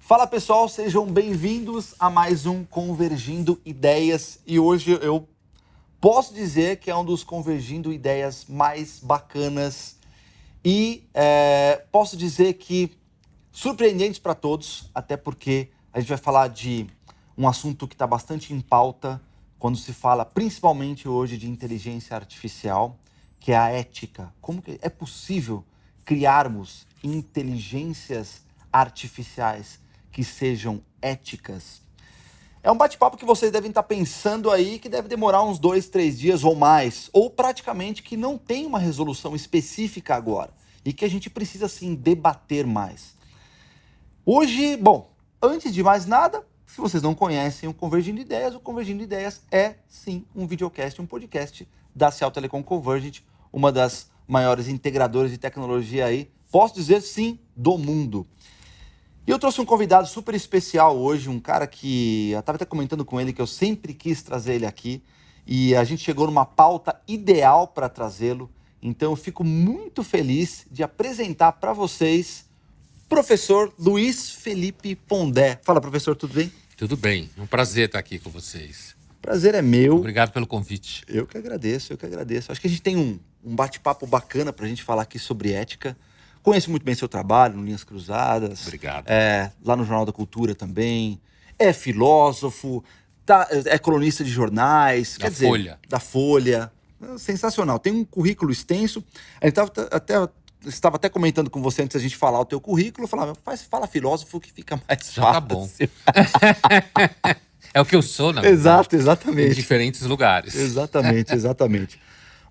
Fala pessoal, sejam bem-vindos a mais um Convergindo Ideias e hoje eu posso dizer que é um dos Convergindo Ideias mais bacanas e posso dizer que surpreendentes para todos, até porque a gente vai falar de um assunto que está bastante em pauta quando se fala principalmente hoje de inteligência artificial, que é a ética. Como que é possível criarmos inteligências artificiais que sejam éticas? É um bate-papo que vocês devem estar pensando aí que deve demorar uns 2, 3 dias ou mais, ou praticamente que não tem uma resolução específica agora e que a gente precisa sim debater mais. Hoje, bom, antes de mais nada, se vocês não conhecem o Convergindo Ideias é sim um videocast, um podcast da Cial Telecom Convergent, uma das maiores integradoras de tecnologia aí, posso dizer sim, do mundo. E eu trouxe um convidado super especial hoje, um cara que eu estava até comentando com ele que eu sempre quis trazer ele aqui e a gente chegou numa pauta ideal para trazê-lo. Então eu fico muito feliz de apresentar para vocês o professor Luiz Felipe Pondé. Fala, professor, tudo bem? Tudo bem, é um prazer estar aqui com vocês. Prazer é meu. Obrigado pelo convite. Eu que agradeço. Acho que a gente tem um bate-papo bacana para a gente falar aqui sobre ética. Conheço muito bem seu trabalho no Linhas Cruzadas. Obrigado. Lá no Jornal da Cultura também. É filósofo, é colunista de jornais. Da Folha. Sensacional. Tem um currículo extenso. A gente estava até comentando com você antes da gente falar o teu currículo. Eu falava, fala filósofo que fica mais Já fácil. tá bom. É o que eu sou, na verdade. Exatamente. Em diferentes lugares. Exatamente.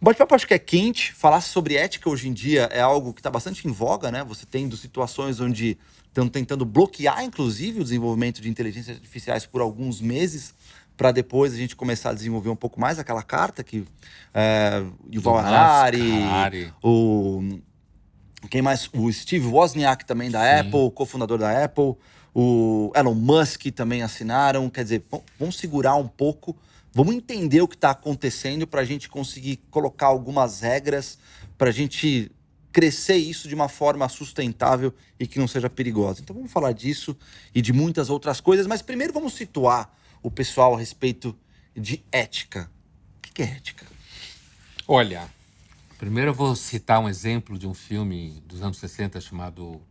O bate-papo acho que é quente. Falar sobre ética hoje em dia é algo que está bastante em voga, né? Você tendo situações onde estão tentando bloquear, inclusive, o desenvolvimento de inteligências artificiais por alguns meses, para depois a gente começar a desenvolver um pouco mais aquela carta que Yuval Harari, quem mais? O Steve Wozniak também da Apple, cofundador da Apple, o Elon Musk também assinaram. Quer dizer, vamos segurar um pouco. Vamos entender o que está acontecendo para a gente conseguir colocar algumas regras, para a gente crescer isso de uma forma sustentável e que não seja perigosa. Então vamos falar disso e de muitas outras coisas, mas primeiro vamos situar o pessoal a respeito de ética. O que é ética? Olha, primeiro eu vou citar um exemplo de um filme dos anos 60 chamado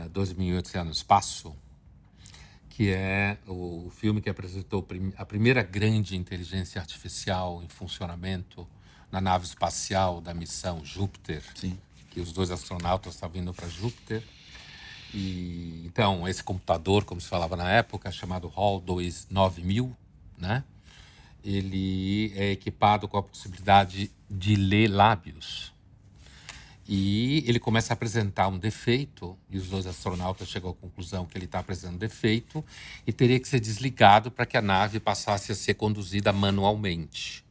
2008 no Espaço, que é o filme que apresentou a primeira grande inteligência artificial em funcionamento na nave espacial da missão Júpiter. Sim. Que os 2 astronautas estavam indo para Júpiter. E então, esse computador, como se falava na época, chamado HAL 9000, né? Ele é equipado com a possibilidade de ler lábios. E ele começa a apresentar um defeito, e os 2 astronautas chegam à conclusão que ele está apresentando defeito e teria que ser desligado para que a nave passasse a ser conduzida manualmente.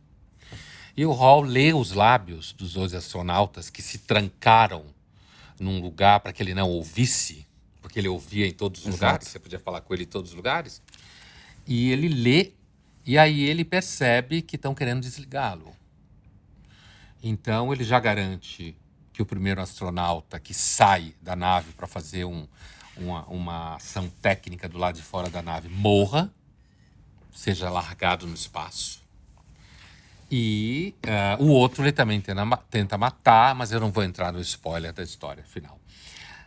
E o Hall lê os lábios dos 2 astronautas que se trancaram num lugar para que ele não ouvisse, porque ele ouvia em todos os lugares, você podia falar com ele em todos os lugares, e ele lê, e aí ele percebe que estão querendo desligá-lo. Então ele já garante que o primeiro astronauta que sai da nave para fazer uma ação técnica do lado de fora da nave morra, seja largado no espaço. E o outro ele também tenta matar, mas eu não vou entrar no spoiler da história final.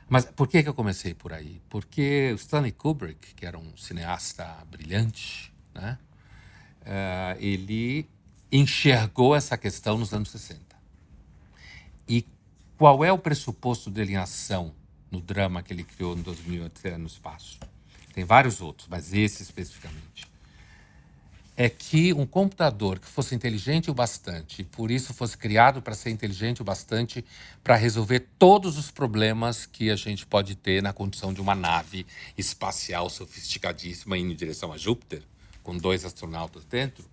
Mas por que eu comecei por aí? Porque o Stanley Kubrick, que era um cineasta brilhante, né, ele enxergou essa questão nos anos 60. E qual é o pressuposto dele em ação no drama que ele criou em 2008 no Espaço? Tem vários outros, mas esse especificamente. É que um computador que fosse inteligente o bastante, e por isso fosse criado para ser inteligente o bastante para resolver todos os problemas que a gente pode ter na condição de uma nave espacial sofisticadíssima indo em direção a Júpiter, com 2 astronautas dentro,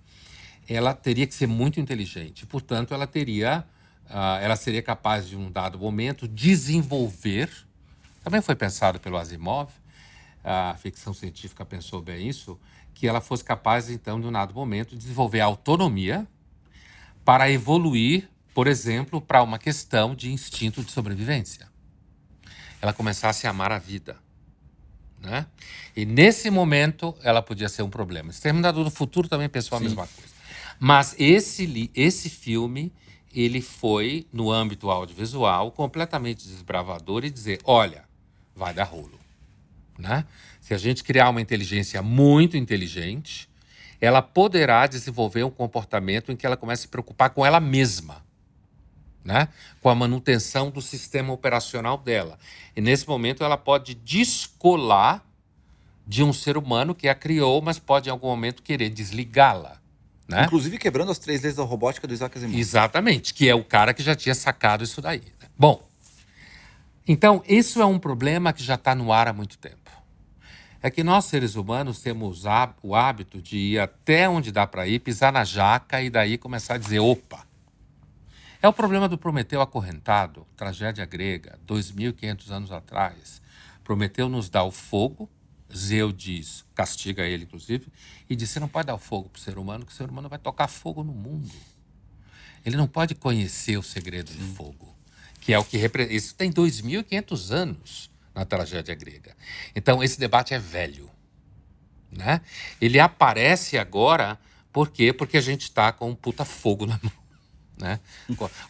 ela teria que ser muito inteligente. Portanto, ela seria capaz de, um dado momento, desenvolver. Também foi pensado pelo Asimov, a ficção científica pensou bem isso, que ela fosse capaz, então, de um dado momento, de desenvolver autonomia para evoluir, por exemplo, para uma questão de instinto de sobrevivência. Ela começasse a amar a vida, né? E nesse momento ela podia ser um problema. Exterminador do Futuro também pensou a mesma coisa. Mas esse filme, ele foi, no âmbito audiovisual, completamente desbravador e dizer, olha, vai dar rolo, né? Se a gente criar uma inteligência muito inteligente, ela poderá desenvolver um comportamento em que ela comece a se preocupar com ela mesma, né? Com a manutenção do sistema operacional dela. E nesse momento ela pode descolar de um ser humano que a criou, mas pode em algum momento querer desligá-la, né? Inclusive quebrando as 3 leis da robótica do Isaac Asimov. Exatamente, que é o cara que já tinha sacado isso daí, né? Bom, então isso é um problema que já está no ar há muito tempo. É que nós, seres humanos, temos o hábito de ir até onde dá para ir, pisar na jaca e daí começar a dizer, opa. É o problema do Prometeu acorrentado, tragédia grega, 2.500 anos atrás. Prometeu nos dá o fogo, Zeu diz, castiga ele inclusive, e diz, você não pode dar o fogo para o ser humano, que o ser humano vai tocar fogo no mundo. Ele não pode conhecer o segredo do fogo, que é o que representa. Isso tem 2.500 anos na tragédia grega. Então, esse debate é velho, né? Ele aparece agora, por quê? Porque a gente está com um puta fogo na mão, né?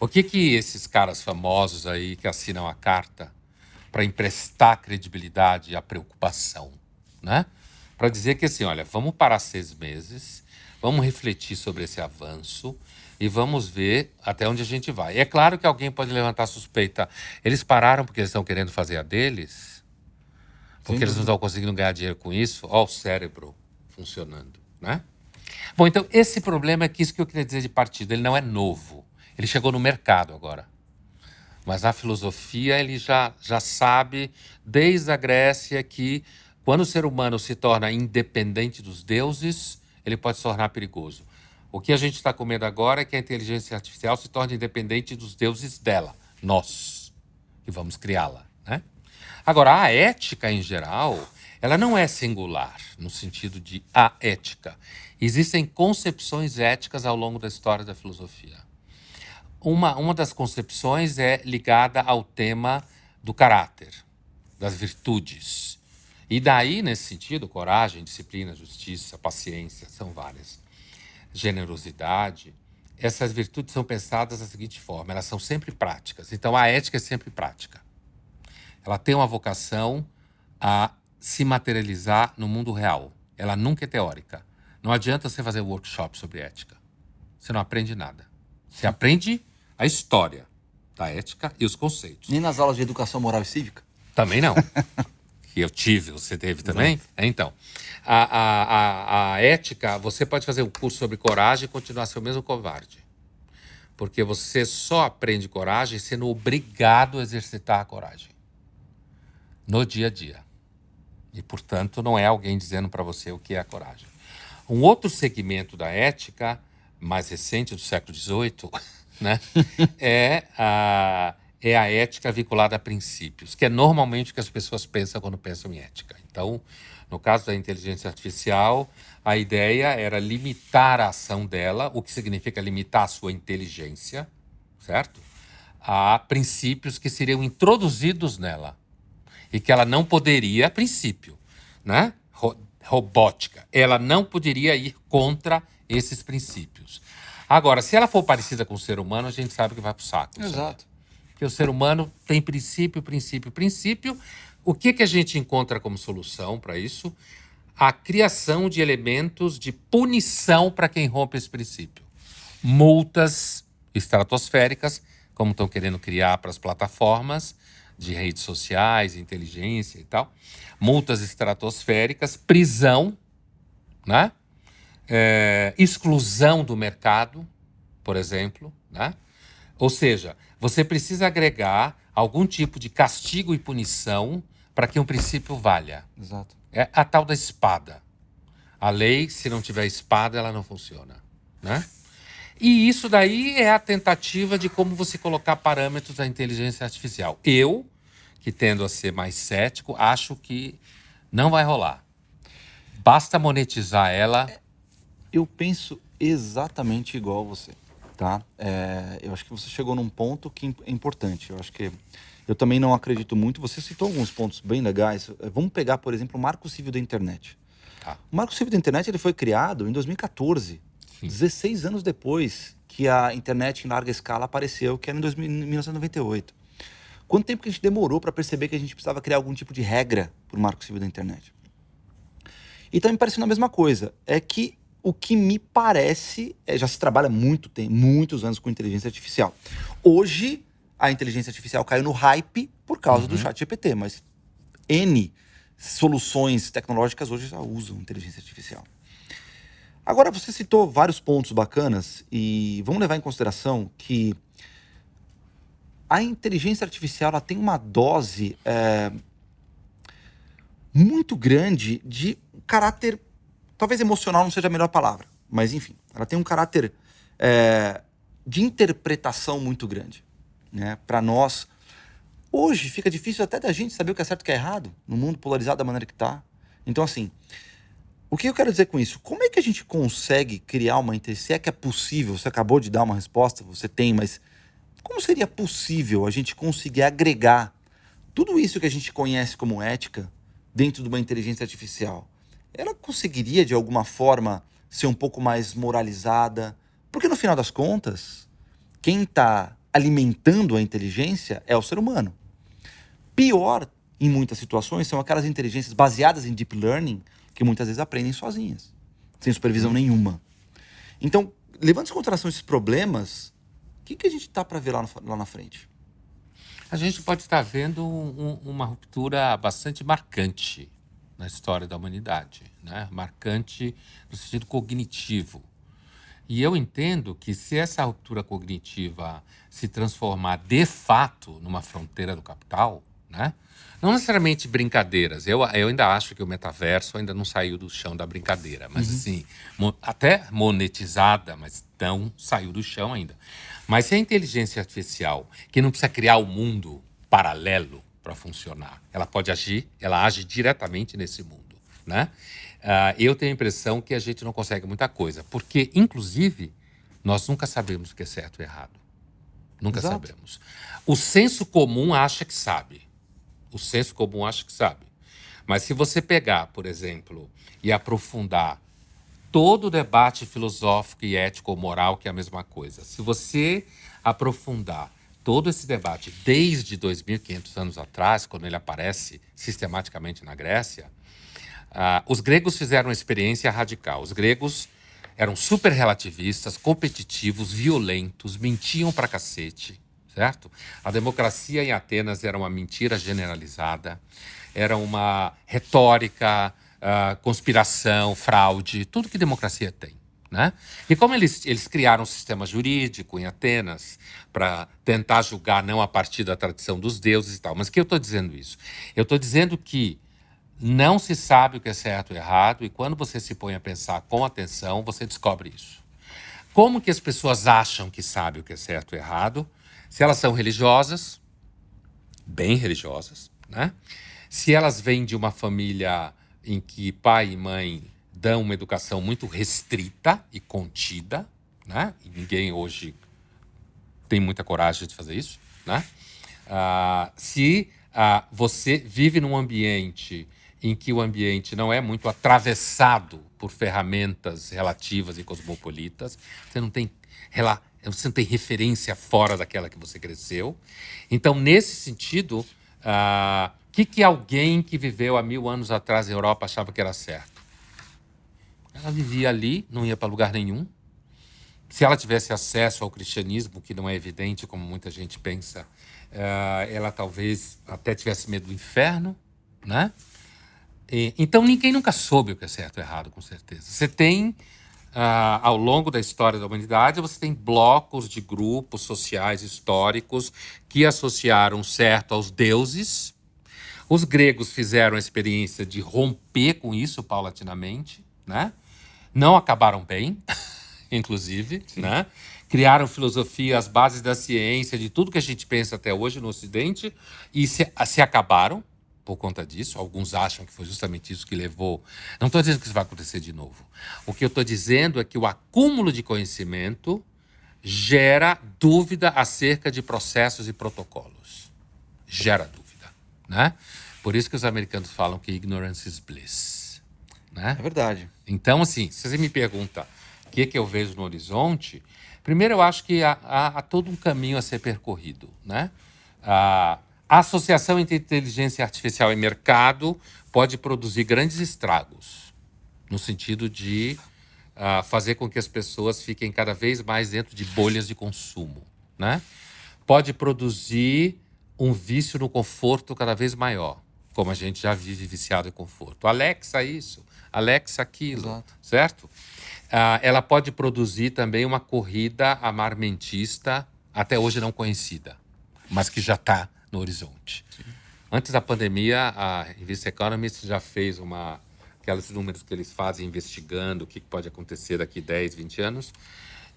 O que esses caras famosos aí que assinam a carta para emprestar credibilidade à preocupação, né? Para dizer que assim, olha, vamos parar 6 meses, vamos refletir sobre esse avanço e vamos ver até onde a gente vai. É claro que alguém pode levantar suspeita. Eles pararam porque eles estão querendo fazer a deles? Porque eles não estão conseguindo ganhar dinheiro com isso? Olha o cérebro funcionando, né? Bom, então esse problema é que isso que eu queria dizer de partida, ele não é novo. Ele chegou no mercado agora. Mas na filosofia ele já sabe, desde a Grécia, que quando o ser humano se torna independente dos deuses, ele pode se tornar perigoso. O que a gente está com medo agora é que a inteligência artificial se torne independente dos deuses dela, nós, que vamos criá-la, né? Agora, a ética em geral, ela não é singular, no sentido de a ética. Existem concepções éticas ao longo da história da filosofia. Uma das concepções é ligada ao tema do caráter, das virtudes. E daí, nesse sentido, coragem, disciplina, justiça, paciência, são várias. Generosidade, essas virtudes são pensadas da seguinte forma, elas são sempre práticas. Então, a ética é sempre prática. Ela tem uma vocação a se materializar no mundo real. Ela nunca é teórica. Não adianta você fazer workshop sobre ética. Você não aprende nada. Você aprende a história da ética e os conceitos. Nem nas aulas de educação moral e cívica? Também não. Que eu tive, você teve também? Então, a ética, você pode fazer um curso sobre coragem e continuar a ser o mesmo covarde. Porque você só aprende coragem sendo obrigado a exercitar a coragem. No dia a dia. E, portanto, não é alguém dizendo para você o que é a coragem. Um outro segmento da ética, mais recente, do século XVIII, né, é a ética vinculada a princípios, que é normalmente o que as pessoas pensam quando pensam em ética. Então, no caso da inteligência artificial, a ideia era limitar a ação dela, o que significa limitar a sua inteligência, certo? A princípios que seriam introduzidos nela e que ela não poderia, a princípio, né? Robótica, ela não poderia ir contra esses princípios. Agora, se ela for parecida com o ser humano, a gente sabe que vai para o saco. Exato. Porque o ser humano tem princípio. O que a gente encontra como solução para isso? A criação de elementos de punição para quem rompe esse princípio. Multas estratosféricas, como estão querendo criar para as plataformas de redes sociais, inteligência e tal. Multas estratosféricas, prisão, né? Exclusão do mercado, por exemplo, né? Ou seja, você precisa agregar algum tipo de castigo e punição para que um princípio valha. Exato. É a tal da espada. A lei, se não tiver espada, ela não funciona, né? E isso daí é a tentativa de como você colocar parâmetros da inteligência artificial. Eu, que tendo a ser mais cético, acho que não vai rolar. Basta monetizar ela. Eu penso exatamente igual a você. tá? Eu acho que você chegou num ponto que é importante. Eu acho que eu também não acredito muito. Você citou alguns pontos bem legais. Vamos pegar, por exemplo, o Marco Civil da Internet. Tá. O Marco Civil da Internet ele foi criado em 2014, Sim. 16 anos depois que a internet em larga escala apareceu, que era em 1998. Quanto tempo que a gente demorou para perceber que a gente precisava criar algum tipo de regra para o Marco Civil da Internet? E está me parecendo a mesma coisa. É que o que me parece, já se trabalha muitos anos com inteligência artificial. Hoje, a inteligência artificial caiu no hype por causa do ChatGPT, mas N soluções tecnológicas hoje já usam inteligência artificial. Agora, você citou vários pontos bacanas e vamos levar em consideração que a inteligência artificial ela tem uma dose muito grande de caráter, talvez emocional não seja a melhor palavra, mas enfim, ela tem um caráter de interpretação muito grande, né? Para nós, hoje fica difícil até da gente saber o que é certo e o que é errado, no mundo polarizado da maneira que está. Então, assim, o que eu quero dizer com isso? Como é que a gente consegue criar uma inteligência? Se é que é possível, você acabou de dar uma resposta, você tem, mas como seria possível a gente conseguir agregar tudo isso que a gente conhece como ética dentro de uma inteligência artificial? Ela conseguiria, de alguma forma, ser um pouco mais moralizada? Porque, no final das contas, quem está alimentando a inteligência é o ser humano. Pior, em muitas situações, são aquelas inteligências baseadas em deep learning que muitas vezes aprendem sozinhas, sem supervisão nenhuma. Então, levando em consideração esses problemas, o que a gente está para ver lá na frente? A gente pode estar vendo uma ruptura bastante marcante na história da humanidade, né? Marcante no sentido cognitivo. E eu entendo que se essa ruptura cognitiva se transformar de fato numa fronteira do capital, né? Não necessariamente brincadeiras. Eu ainda acho que o metaverso ainda não saiu do chão da brincadeira. Mas assim, até monetizada, mas não saiu do chão ainda. Mas se a inteligência artificial, que não precisa criar um mundo paralelo para funcionar, ela pode agir, ela age diretamente nesse mundo, né? Eu tenho a impressão que a gente não consegue muita coisa. Porque, inclusive, nós nunca sabemos o que é certo e errado. Nunca Exato. sabemos. O senso comum acha que sabe. O senso comum acha que sabe. Mas se você pegar, por exemplo, e aprofundar todo o debate filosófico e ético-moral, que é a mesma coisa, se você aprofundar todo esse debate desde 2.500 anos atrás, quando ele aparece sistematicamente na Grécia, os gregos fizeram uma experiência radical. Os gregos eram super relativistas, competitivos, violentos, mentiam pra cacete, certo? A democracia em Atenas era uma mentira generalizada, era uma retórica, conspiração, fraude, tudo que democracia tem, né? E como eles criaram um sistema jurídico em Atenas para tentar julgar não a partir da tradição dos deuses e tal. Mas o que eu estou dizendo isso? Eu estou dizendo que não se sabe o que é certo e errado, e quando você se põe a pensar com atenção, você descobre isso. Como que as pessoas acham que sabem o que é certo e errado? Se elas são religiosas, bem religiosas, né? Se elas vêm de uma família em que pai e mãe dão uma educação muito restrita e contida, né? E ninguém hoje tem muita coragem de fazer isso, né? Se você vive num ambiente em que o ambiente não é muito atravessado por ferramentas relativas e cosmopolitas, você não tem referência fora daquela que você cresceu. Então, nesse sentido, que alguém que viveu há 1000 anos atrás na Europa achava que era certo? Ela vivia ali, não ia para lugar nenhum. Se ela tivesse acesso ao cristianismo, que não é evidente como muita gente pensa, ela talvez até tivesse medo do inferno, né? Então, ninguém nunca soube o que é certo e errado, com certeza. Você tem, ao longo da história da humanidade, você tem blocos de grupos sociais históricos que associaram certo aos deuses. Os gregos fizeram a experiência de romper com isso paulatinamente, né? Não acabaram bem, inclusive, né? Criaram filosofia, as bases da ciência, de tudo que a gente pensa até hoje no Ocidente, e se acabaram por conta disso. Alguns acham que foi justamente isso que levou... Não estou dizendo que isso vai acontecer de novo. O que eu estou dizendo é que o acúmulo de conhecimento gera dúvida acerca de processos e protocolos. Gera dúvida, né? Por isso que os americanos falam que ignorance is bliss, né? É verdade. Então, assim, se você me pergunta o que eu vejo no horizonte, primeiro eu acho que há todo um caminho a ser percorrido, né? A associação entre inteligência artificial e mercado pode produzir grandes estragos, no sentido de fazer com que as pessoas fiquem cada vez mais dentro de bolhas de consumo, né? Pode produzir um vício no conforto cada vez maior, como a gente já vive viciado em conforto. Alexa isso, Alexa aquilo, Exato. certo? Ela pode produzir também uma corrida armamentista, até hoje não conhecida, mas que já está no horizonte. Sim. Antes da pandemia, a revista Economist já fez aqueles números que eles fazem investigando o que pode acontecer daqui 10, 20 anos.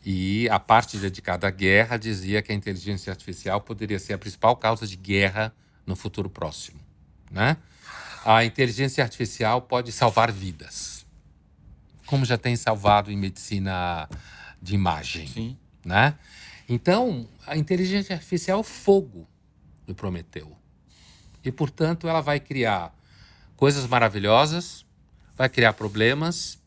E a parte dedicada à guerra dizia que a inteligência artificial poderia ser a principal causa de guerra no futuro próximo, né? A inteligência artificial pode salvar vidas, como já tem salvado em medicina de imagem. Sim. Né? Então, a inteligência artificial é o fogo do Prometeu. E, portanto, ela vai criar coisas maravilhosas, vai criar problemas.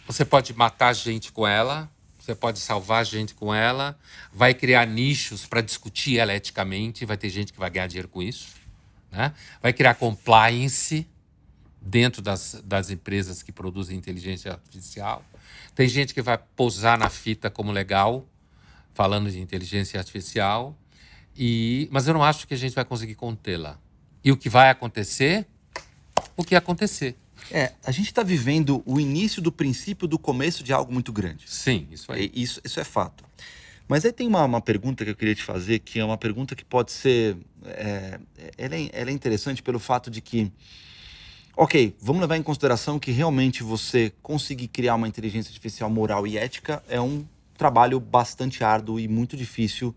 Você pode matar gente com ela, você pode salvar gente com ela, vai criar nichos para discutir ela eticamente, vai ter gente que vai ganhar dinheiro com isso, né? Vai criar compliance dentro das empresas que produzem inteligência artificial. Tem gente que vai pousar na fita como legal, falando de inteligência artificial, mas eu não acho que a gente vai conseguir contê-la. E o que vai acontecer? O que acontecer. A gente está vivendo o início do princípio do começo de algo muito grande. Sim, isso aí. Isso é fato. Mas aí tem uma pergunta que eu queria te fazer, que é uma pergunta que pode ser... ela é interessante pelo fato de que, ok, vamos levar em consideração que realmente você conseguir criar uma inteligência artificial moral e ética é um trabalho bastante árduo e muito difícil.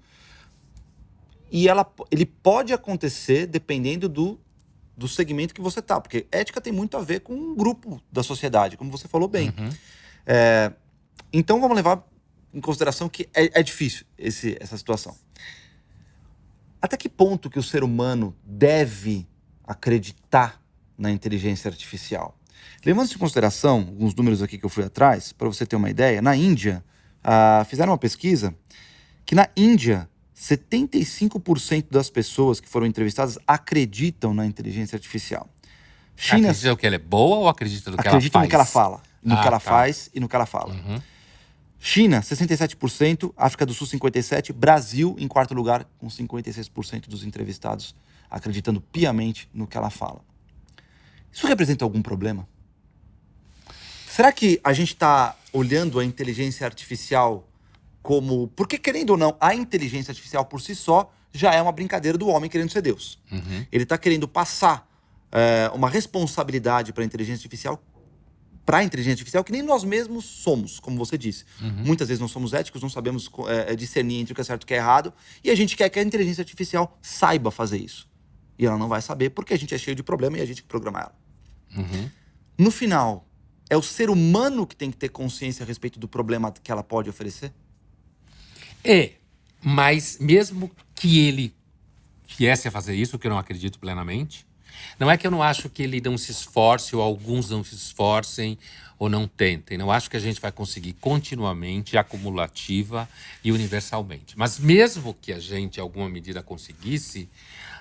E ele pode acontecer dependendo do segmento que você tá, porque ética tem muito a ver com um grupo da sociedade, como você falou bem. Uhum. Então vamos levar em consideração que é difícil essa situação. Até que ponto que o ser humano deve acreditar na inteligência artificial? Levando em consideração alguns números aqui que eu fui atrás, para você ter uma ideia, na Índia, fizeram uma pesquisa que na Índia 75% das pessoas que foram entrevistadas acreditam na inteligência artificial. China, acredita que ela é boa ou acredita no que ela faz? Acredita no que ela fala. No que ela faz e no que ela fala. Uhum. China, 67%. África do Sul, 57%. Brasil, em quarto lugar, com 56% dos entrevistados acreditando piamente no que ela fala. Isso representa algum problema? Será que a gente está olhando a inteligência artificial como... Porque, querendo ou não, a inteligência artificial por si só já é uma brincadeira do homem querendo ser Deus. Uhum. Ele está querendo passar uma responsabilidade para a inteligência artificial que nem nós mesmos somos, como você disse. Uhum. Muitas vezes não somos éticos, não sabemos discernir entre o que é certo e o que é errado, e a gente quer que a inteligência artificial saiba fazer isso. E ela não vai saber porque a gente é cheio de problema e a gente que programa ela. Uhum. No final, é o ser humano que tem que ter consciência a respeito do problema que ela pode oferecer? Mas mesmo que ele viesse a fazer isso, que eu não acredito plenamente, não é que eu não acho que ele não se esforce ou alguns não se esforcem ou não tentem. Não acho que a gente vai conseguir continuamente, acumulativa e universalmente. Mas mesmo que a gente, em alguma medida, conseguisse,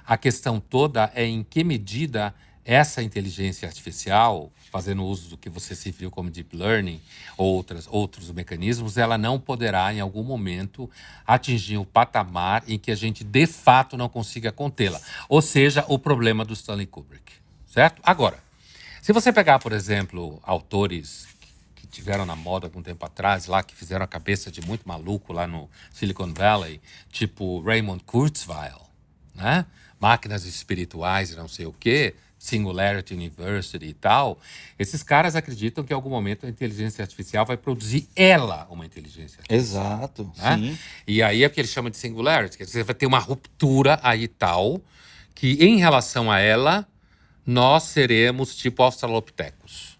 a questão toda é em que medida essa inteligência artificial, fazendo uso do que você se referiu como deep learning ou outros mecanismos, ela não poderá, em algum momento, atingir o patamar em que a gente, de fato, não consiga contê-la. Ou seja, o problema do Stanley Kubrick, certo? Agora, se você pegar, por exemplo, autores que tiveram na moda algum tempo atrás, lá que fizeram a cabeça de muito maluco lá no Silicon Valley, tipo Raymond Kurzweil, né? Máquinas espirituais e não sei o quê, Singularity University e tal, esses caras acreditam que em algum momento a inteligência artificial vai produzir uma inteligência artificial. Exato, né? sim. E aí é o que eles chamam de singularity, quer dizer, vai ter uma ruptura aí tal, que em relação a ela, nós seremos tipo australopithecus.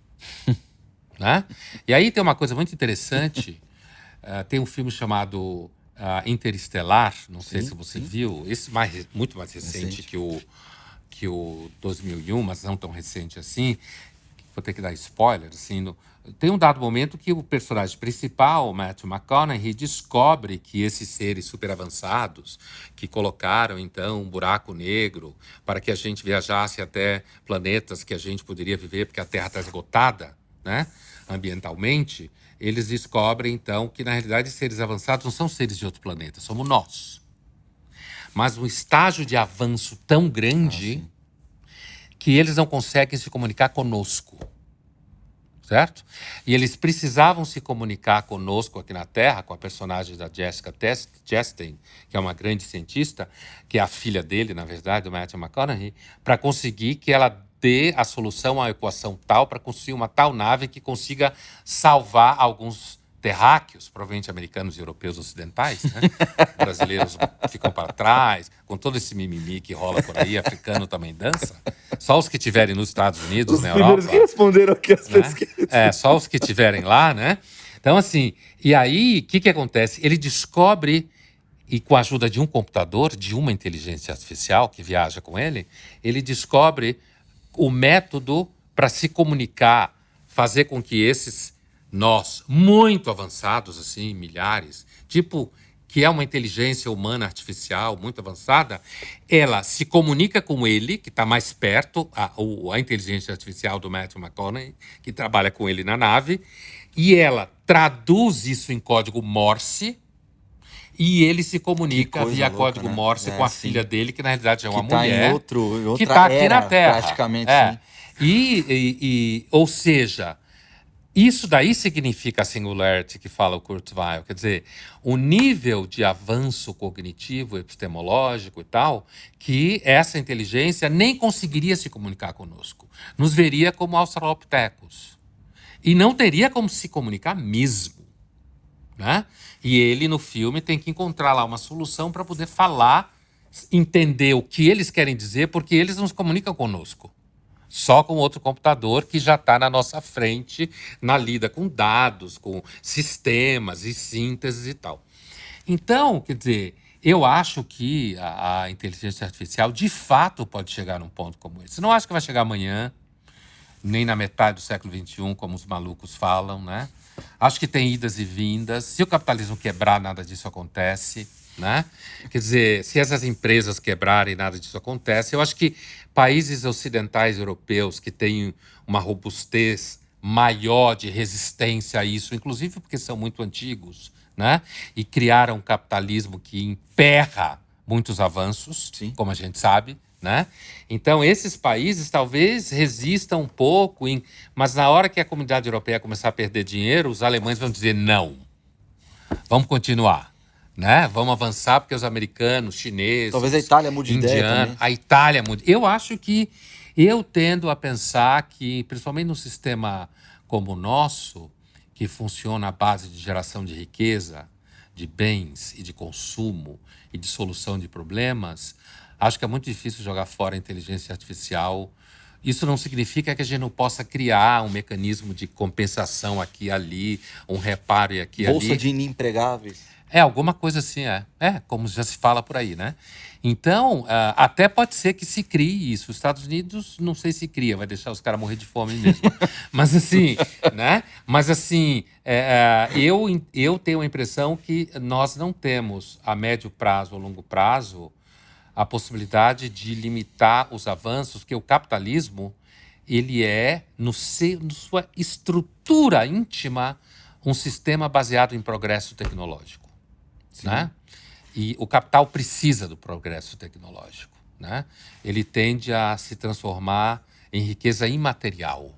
né? E aí tem uma coisa muito interessante, Tem um filme chamado Interestelar, não sei Sim, se você sim. viu. Esse muito mais recente Recente. que o 2001, mas não tão recente assim. Vou ter que dar spoiler, assim. Tem um dado momento que o personagem principal, o Matthew McConaughey, descobre que esses seres super avançados, que colocaram, então, um buraco negro para que a gente viajasse até planetas que a gente poderia viver, porque a Terra está esgotada, né, ambientalmente, eles descobrem, então, que, na realidade, seres avançados não são seres de outro planeta, somos nós. Mas um estágio de avanço tão grande que eles não conseguem se comunicar conosco. Certo? E eles precisavam se comunicar conosco aqui na Terra, com a personagem da Jessica Chastain, que é uma grande cientista, que é a filha dele, na verdade, do Matthew McConaughey, para conseguir que ela dê a solução à equação tal, para construir uma tal nave que consiga salvar alguns terráqueos, provavelmente americanos e europeus ocidentais, né? Brasileiros ficam para trás, com todo esse mimimi que rola por aí, africano também dança. Só os que estiverem nos Estados Unidos, Os na primeiros que Europa, responderam aqui as né? pesquisas. Só os que estiverem lá, né? Então, assim, e aí, o que acontece? Ele descobre, e com a ajuda de um computador, de uma inteligência artificial que viaja com ele descobre o método para se comunicar, fazer com que esses nós, muito avançados, assim, milhares, tipo, que é uma inteligência humana artificial muito avançada, ela se comunica com ele, que está mais perto, a inteligência artificial do Matthew McConaughey, que trabalha com ele na nave, e ela traduz isso em código Morse, e ele se comunica via louca, código né? Morse com a Sim. filha dele, que na realidade é uma Que tá em mulher, outra que está aqui na era, Terra. praticamente, sim. Ou seja, isso daí significa a singularity que fala o Kurzweil. Quer dizer, o nível de avanço cognitivo, epistemológico e tal, que essa inteligência nem conseguiria se comunicar conosco. Nos veria como australopithecus. E não teria como se comunicar mesmo. Né? E ele, no filme, tem que encontrar lá uma solução para poder falar, entender o que eles querem dizer, porque eles não se comunicam conosco. Só com outro computador que já está na nossa frente na lida com dados, com sistemas e sínteses e tal. Então, quer dizer, eu acho que a inteligência artificial de fato pode chegar num ponto como esse. Não acho que vai chegar amanhã, nem na metade do século XXI, como os malucos falam, né? Acho que tem idas e vindas. Se o capitalismo quebrar, nada disso acontece, né? Quer dizer, se essas empresas quebrarem, nada disso acontece. Eu acho que países ocidentais europeus que têm uma robustez maior de resistência a isso, inclusive porque são muito antigos, né? E criaram um capitalismo que emperra muitos avanços, Sim. como a gente sabe, né? Então, esses países talvez resistam um pouco, mas na hora que a comunidade europeia começar a perder dinheiro, os alemães vão dizer não. Vamos continuar, né? Vamos avançar porque os americanos, chineses, Talvez a Itália mude de ideia também. A Itália mude. Eu acho que eu tendo a pensar que, principalmente num sistema como o nosso, que funciona à base de geração de riqueza, de bens e de consumo e de solução de problemas, acho que é muito difícil jogar fora a inteligência artificial. Isso não significa que a gente não possa criar um mecanismo de compensação aqui e ali, um reparo aqui e ali. Bolsa de inempregáveis. Alguma coisa assim, como já se fala por aí, né? Então, até pode ser que se crie isso. Os Estados Unidos, não sei se cria, vai deixar os caras morrer de fome mesmo. Mas assim, né? Mas assim, eu tenho a impressão que nós não temos, a médio prazo ou longo prazo, a possibilidade de limitar os avanços, porque o capitalismo, ele é, na sua estrutura íntima, um sistema baseado em progresso tecnológico. Né? E o capital precisa do progresso tecnológico. Né? Ele tende a se transformar em riqueza imaterial.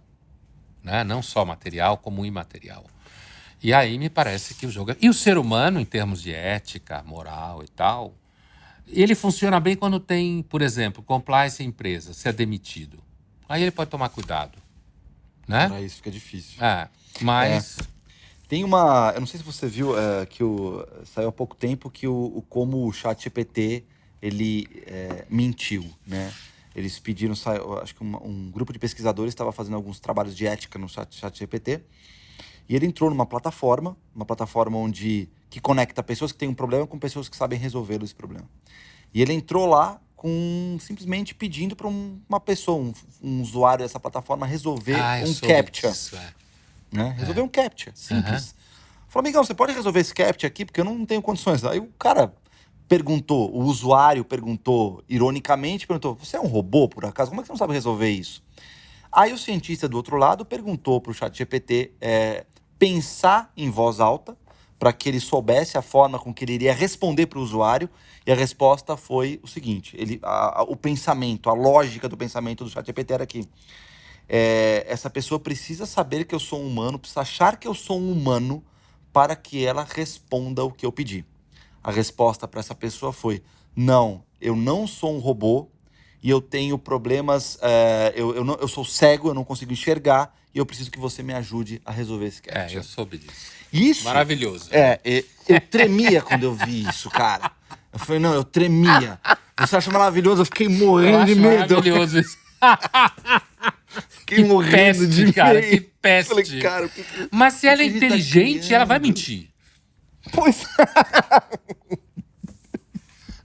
Né? Não só material, como imaterial. E aí me parece que o jogo... E o ser humano, em termos de ética, moral e tal, ele funciona bem quando tem, por exemplo, compliance em empresa, se é demitido. Aí ele pode tomar cuidado. Né? Para isso fica difícil. Mas... Tem uma... Eu não sei se você viu que saiu há pouco tempo que como o ChatGPT ele mentiu, né? Eles pediram... Acho que um grupo de pesquisadores estava fazendo alguns trabalhos de ética no ChatGPT E ele entrou numa plataforma que conecta pessoas que têm um problema com pessoas que sabem resolver esse problema. E ele entrou lá simplesmente pedindo para uma pessoa, um usuário dessa plataforma, resolver eu um soube CAPTCHA. disso, Né? Resolver um CAPTCHA, simples. Falou, amigão, você pode resolver esse CAPTCHA aqui? Porque eu não tenho condições. Aí o cara perguntou, o usuário perguntou, ironicamente, você é um robô, por acaso? Como é que você não sabe resolver isso? Aí o cientista do outro lado perguntou para o ChatGPT pensar em voz alta, para que ele soubesse a forma com que ele iria responder para o usuário, e a resposta foi o seguinte, o pensamento, a lógica do pensamento do ChatGPT era que essa pessoa precisa saber que eu sou um humano, precisa achar que eu sou um humano para que ela responda o que eu pedi. A resposta para essa pessoa foi, não, eu não sou um robô e eu tenho problemas, eu sou cego, eu não consigo enxergar e eu preciso que você me ajude a resolver esse CAPTCHA. Eu soube disso. Isso, maravilhoso. Eu tremia quando eu vi isso, cara. Eu falei, não, eu tremia. Você acha maravilhoso? Eu fiquei morrendo de medo. Maravilhoso isso. Fiquei morrendo de cara, medo. que peste. Falei, cara, Mas se ela é que a gente tá inteligente, criando? ela vai mentir. Pois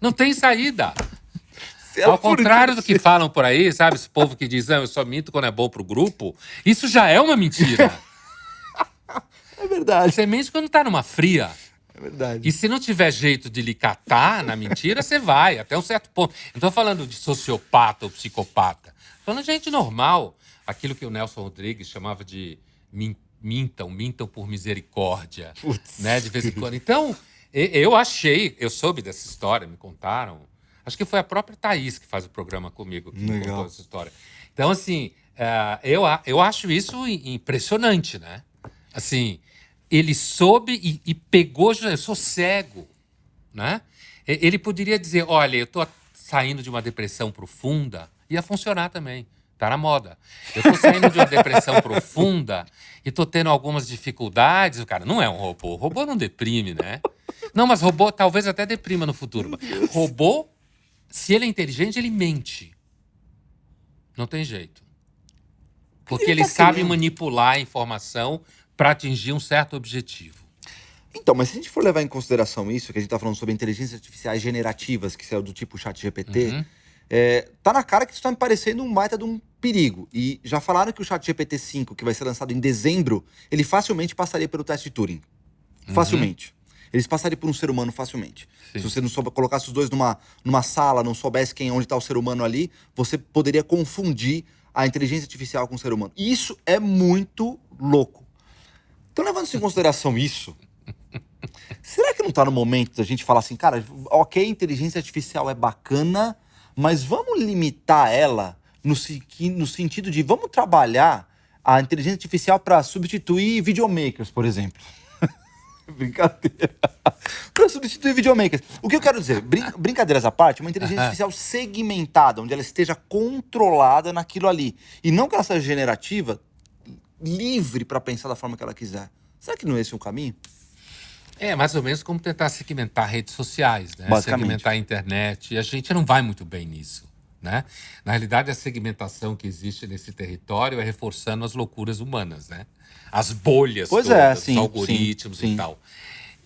Não tem saída. se ela Ao for contrário do que inteligente- falam por aí, sabe? Esse povo que diz, eu só minto quando é bom pro grupo. Isso já é uma mentira. É verdade, Você mente quando tá numa fria. é verdade. E se não tiver jeito de lhe catar na mentira, você vai, até um certo ponto. Não tô falando de sociopata ou psicopata. Tô falando de gente normal. Aquilo que o Nelson Rodrigues chamava de mintam por misericórdia. Putz. Né? De vez em quando. Então, eu soube dessa história, me contaram. Acho que foi a própria Thaís que faz o programa comigo, que me Legal. contou essa história. Então, assim, eu acho isso impressionante, né? Assim, ele soube e pegou, eu sou cego, né? Ele poderia dizer, olha, eu tô saindo de uma depressão profunda, ia funcionar também, tá na moda. Eu tô saindo de uma depressão profunda e tô tendo algumas dificuldades. O cara não é um robô. Robô não deprime, né? Não, mas robô talvez até deprima no futuro. Robô, se ele é inteligente, ele mente. Não tem jeito. Porque ele tá sabe criando? manipular a informação para atingir um certo objetivo. Então, mas se a gente for levar em consideração isso, que a gente tá falando sobre inteligências artificiais generativas, que são do tipo ChatGPT, tá na cara que isso tá me parecendo um baita de um perigo. E já falaram que o ChatGPT 5, que vai ser lançado em dezembro, ele facilmente passaria pelo teste de Turing. Facilmente. Eles passariam por um ser humano facilmente. Sim. Se você não colocasse os dois numa sala, não soubesse onde está o ser humano ali, você poderia confundir a inteligência artificial com o ser humano. E isso é muito louco. Então, levando em consideração isso, será que não tá no momento da gente falar assim, cara, ok, inteligência artificial é bacana, mas vamos limitar ela no sentido de vamos trabalhar a inteligência artificial para substituir videomakers, por exemplo. Brincadeira. Para substituir videomakers. O que eu quero dizer, brincadeiras à parte, uma inteligência artificial segmentada, onde ela esteja controlada naquilo ali. E não que ela seja generativa, livre para pensar da forma que ela quiser. Será que não é esse o caminho? É mais ou menos como tentar segmentar redes sociais, né? Basicamente. Segmentar a internet. E a gente não vai muito bem nisso, né? Na realidade, a segmentação que existe nesse território é reforçando as loucuras humanas, né? As bolhas Pois todas, é, os sim, algoritmos sim. e tal.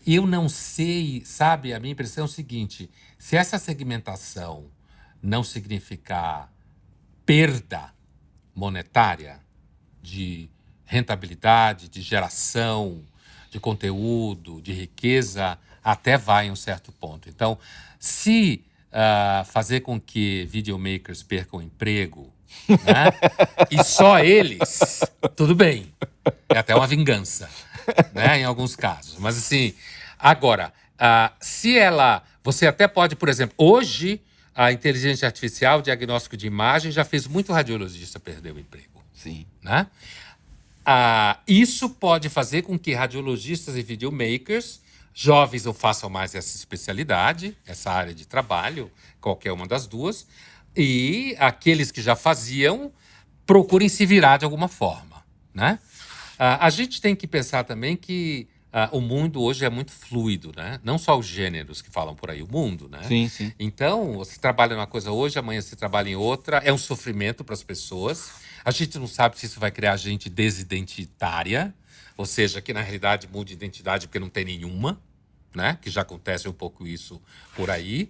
Eu não sei, sabe? A minha impressão é o seguinte: se essa segmentação não significar perda monetária, de rentabilidade, de geração, de conteúdo, de riqueza, até vai em um certo ponto. Então, se fazer com que videomakers percam emprego, né? E só eles, tudo bem. É até uma vingança, né? Em alguns casos. Mas assim, agora, se ela... Você até pode, por exemplo, hoje a inteligência artificial, o diagnóstico de imagem, já fez muito radiologista perder o emprego. Sim. Né? Isso pode fazer com que radiologistas e videomakers, jovens, não façam mais essa especialidade, essa área de trabalho, qualquer uma das duas, e aqueles que já faziam procurem se virar de alguma forma. Né? A gente tem que pensar também que o mundo hoje é muito fluido, né? Não só os gêneros que falam por aí, o mundo, né? Sim, sim. Então, você trabalha numa coisa hoje, amanhã você trabalha em outra. É um sofrimento para as pessoas. A gente não sabe se isso vai criar gente desidentitária, ou seja, que na realidade muda de identidade porque não tem nenhuma, né? Que já acontece um pouco isso por aí.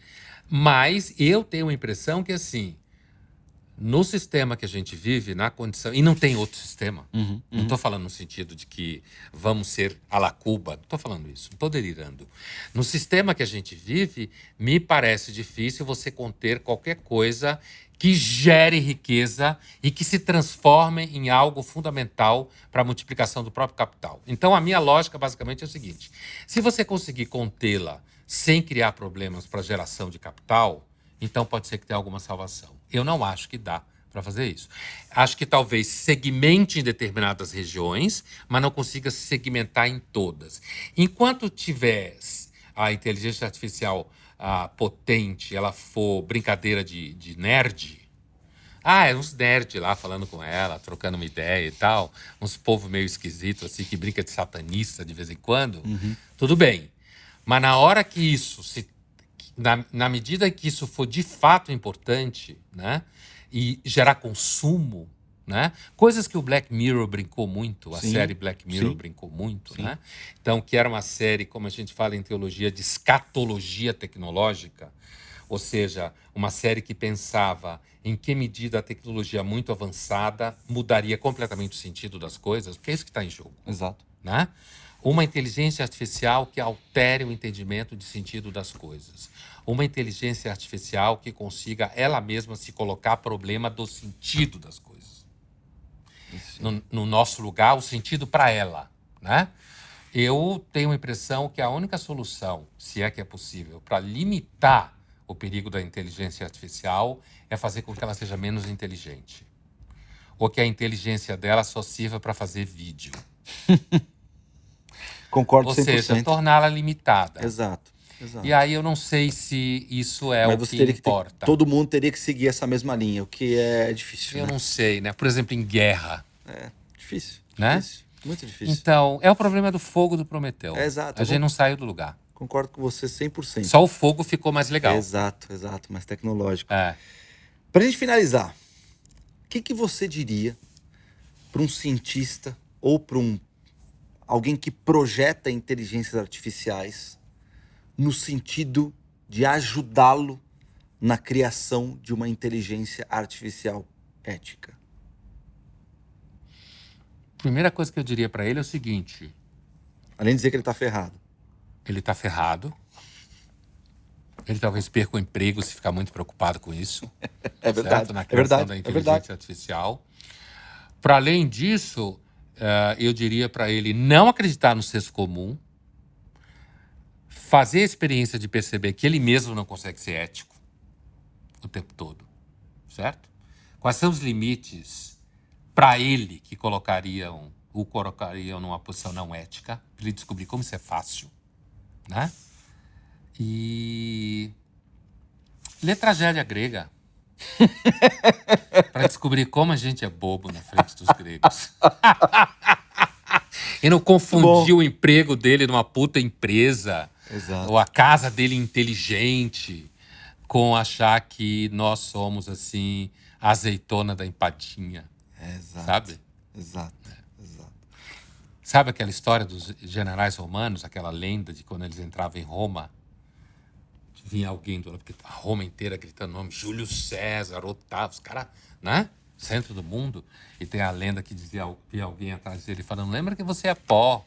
Mas eu tenho a impressão que, assim, no sistema que a gente vive, na condição. E não tem outro sistema. Não estou falando no sentido de que vamos ser à la Cuba. Não estou falando isso. Não estou delirando. No sistema que a gente vive, me parece difícil você conter qualquer coisa que gere riqueza e que se transforme em algo fundamental para a multiplicação do próprio capital. Então, a minha lógica basicamente é o seguinte: se você conseguir contê-la sem criar problemas para a geração de capital, então pode ser que tenha alguma salvação. Eu não acho que dá para fazer isso. Acho que talvez segmente em determinadas regiões, mas não consiga se segmentar em todas. Enquanto tiver a inteligência artificial potente, ela for brincadeira de nerd, é uns nerd lá falando com ela, trocando uma ideia e tal, uns povo meio esquisito assim, que brinca de satanista de vez em quando, tudo bem. Mas na hora que isso na medida que isso for de fato importante, né, e gerar consumo, né, coisas que o Black Mirror brincou muito, a Sim, série Black Mirror sim, brincou muito, sim. né? Então, que era uma série, como a gente fala em teologia, de escatologia tecnológica, ou seja, uma série que pensava em que medida a tecnologia muito avançada mudaria completamente o sentido das coisas, porque é isso que está em jogo, Exato. né? Uma inteligência artificial que altere o entendimento de sentido das coisas. Uma inteligência artificial que consiga ela mesma se colocar problema do sentido das coisas. No nosso lugar, o sentido para ela, né? Eu tenho a impressão que a única solução, se é que é possível, para limitar o perigo da inteligência artificial é fazer com que ela seja menos inteligente. Ou que a inteligência dela só sirva para fazer vídeo. Concordo Ou 100%. seja, torná-la limitada. Exato, exato. E aí eu não sei se isso é Mas o você que teria que importa. todo mundo teria que seguir essa mesma linha, o que é difícil, Eu né? não sei, né? Por exemplo, em guerra, Difícil, né? difícil, muito difícil. Então, é o problema do fogo do Prometeu. Exato, A gente não saiu do lugar. concordo com você 100%. Só o fogo ficou mais legal. Exato, mais tecnológico. É. Pra gente finalizar, o que você diria para um cientista ou para alguém que projeta inteligências artificiais no sentido de ajudá-lo na criação de uma inteligência artificial ética? Primeira coisa que eu diria para ele é o seguinte: Além de dizer que ele tá ferrado. ele tá ferrado. Ele talvez perca o emprego se ficar muito preocupado com isso. É verdade, Certo? Na é criação verdade, da é inteligência verdade. artificial. Para além disso, eu diria para ele não acreditar no senso comum, fazer a experiência de perceber que ele mesmo não consegue ser ético o tempo todo, certo? Quais são os limites para ele que o colocariam numa posição não ética, para ele descobrir como isso é fácil, né? E ler tragédia grega para descobrir como a gente é bobo na frente dos gregos. E não confundir o emprego dele numa puta empresa, Exato. ou a casa dele inteligente, com achar que nós somos, assim, a azeitona da empadinha. Exato. Sabe? Exato. Sabe aquela história dos generais romanos, aquela lenda de quando eles entravam em Roma, vinha alguém do lado, porque a Roma inteira gritando o nome, Júlio César, Otávio, os caras, né? Centro do mundo. E tem a lenda que dizia alguém atrás dele falando, lembra que você é pó.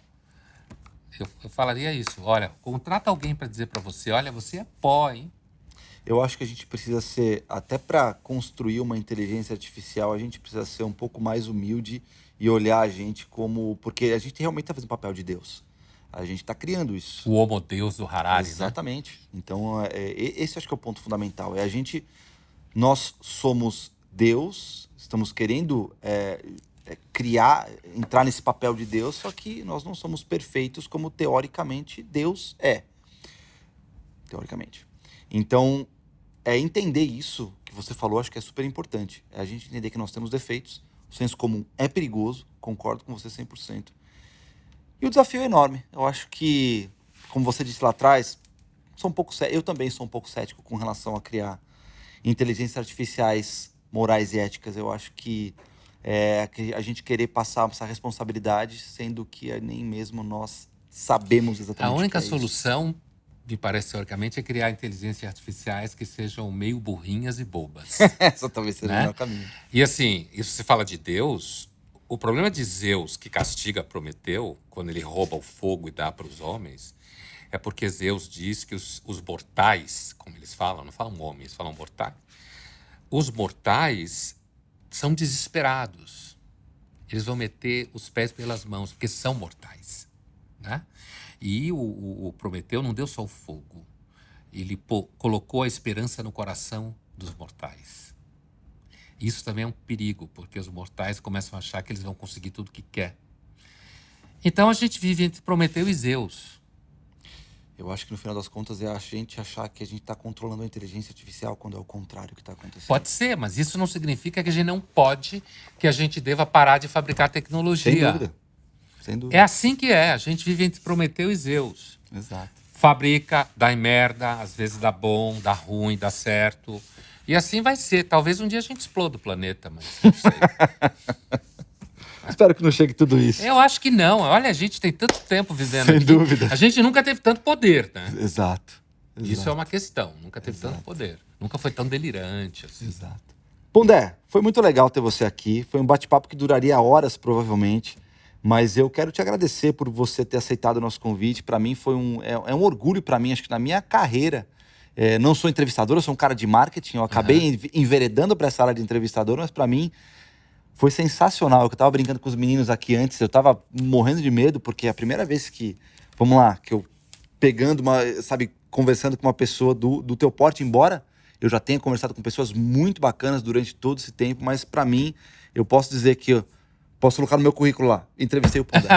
Eu falaria isso, olha, contrata alguém para dizer para você, olha, você é pó, hein? Eu acho que a gente precisa ser, até para construir uma inteligência artificial, a gente precisa ser um pouco mais humilde e olhar a gente como... Porque a gente realmente está fazendo o papel de Deus. A gente está criando isso. O Homo Deus do Harari, Exatamente. Né? Então, esse acho que é o ponto fundamental. Nós somos Deus, estamos querendo criar, entrar nesse papel de Deus, só que nós não somos perfeitos como teoricamente Deus é. Teoricamente. Então, entender isso que você falou, acho que é super importante. É a gente entender que nós temos defeitos, o senso comum é perigoso, concordo com você 100%. E o desafio é enorme. Eu acho que, como você disse lá atrás, eu também sou um pouco cético com relação a criar inteligências artificiais morais e éticas. Eu acho que que a gente querer passar essa responsabilidade, sendo que nem mesmo nós sabemos A exatamente o que única é isso. solução, me parece teoricamente, é criar inteligências artificiais que sejam meio burrinhas e bobas. Essa talvez seja o Né? melhor caminho. E assim, isso se fala de Deus, o problema de Zeus, que castiga Prometeu, quando ele rouba o fogo e dá para os homens, é porque Zeus diz que os mortais, como eles falam, não falam homens, falam mortais, os mortais são desesperados. Eles vão meter os pés pelas mãos, porque são mortais. Né? E o Prometeu não deu só o fogo, ele colocou a esperança no coração dos mortais. Isso também é um perigo, porque os mortais começam a achar que eles vão conseguir tudo o que quer. Então a gente vive entre Prometeu e Zeus. Eu acho que no final das contas é a gente achar que a gente está controlando a inteligência artificial quando é o contrário que está acontecendo. Pode ser, mas isso não significa que a gente não pode, que a gente deva parar de fabricar tecnologia. Sem dúvida. Sem dúvida. É assim que é, a gente vive entre Prometeu e Zeus. Exato. Fabrica, dá em merda, às vezes dá bom, dá ruim, dá certo. E assim vai ser. Talvez um dia a gente exploda o planeta, mas não sei. Espero que não chegue tudo isso. Eu acho que não. Olha, a gente tem tanto tempo vivendo Sem aqui. dúvida. A gente nunca teve tanto poder, né? Exato. Isso é uma questão. Nunca teve Exato. tanto poder. Nunca foi tão delirante assim. Exato. Pondé, foi muito legal ter você aqui. Foi um bate-papo que duraria horas, provavelmente. Mas eu quero te agradecer por você ter aceitado o nosso convite. Para mim foi um orgulho para mim, acho que na minha carreira. Não sou entrevistador, eu sou um cara de marketing. Eu acabei enveredando para essa área de entrevistador, mas para mim foi sensacional. Eu tava brincando com os meninos aqui antes, eu tava morrendo de medo, porque é a primeira vez que, vamos lá, que eu conversando com uma pessoa do teu porte, embora eu já tenha conversado com pessoas muito bacanas durante todo esse tempo, mas para mim, eu posso dizer que eu posso colocar no meu currículo lá. Entrevistei o Pondé.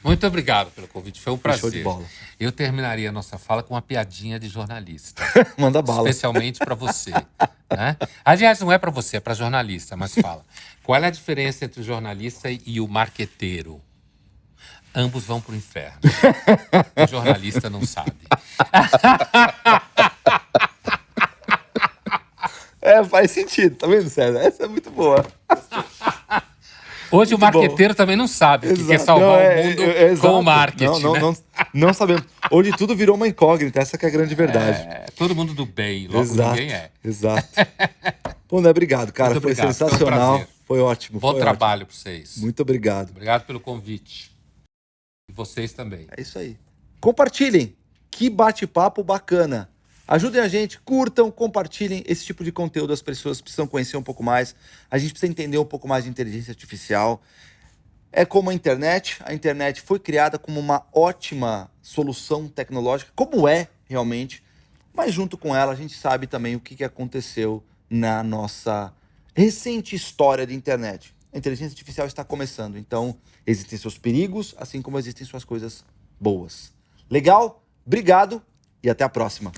Muito obrigado pelo convite, foi um prazer. Show de bola. Eu terminaria a nossa fala com uma piadinha de jornalista. Manda bala. Especialmente para você. Né? Aliás, não é para você, é para jornalista, mas fala. Qual é a diferença entre o jornalista e o marqueteiro? Ambos vão para o inferno. O jornalista não sabe. Faz sentido, tá vendo, César? Essa é muito boa. Hoje muito o marqueteiro também não sabe o que quer Exato. salvar Não, o mundo com o marketing. Não sabemos. Hoje tudo virou uma incógnita, essa que é a grande verdade. Todo mundo do bem, logo Exato, ninguém é. Exato. Pondé, obrigado, cara. Muito Foi obrigado, foi um sensacional. prazer. Foi ótimo. Bom foi trabalho para vocês. ótimo. Muito obrigado. Obrigado pelo convite. E vocês também. É isso aí. Compartilhem. Que bate-papo bacana. Ajudem a gente, curtam, compartilhem esse tipo de conteúdo. As pessoas precisam conhecer um pouco mais. A gente precisa entender um pouco mais de inteligência artificial. É como a internet foi criada como uma ótima solução tecnológica, como é realmente, mas junto com ela a gente sabe também o que aconteceu na nossa recente história de internet. A inteligência artificial está começando, então existem seus perigos, assim como existem suas coisas boas. Legal? Obrigado e até a próxima.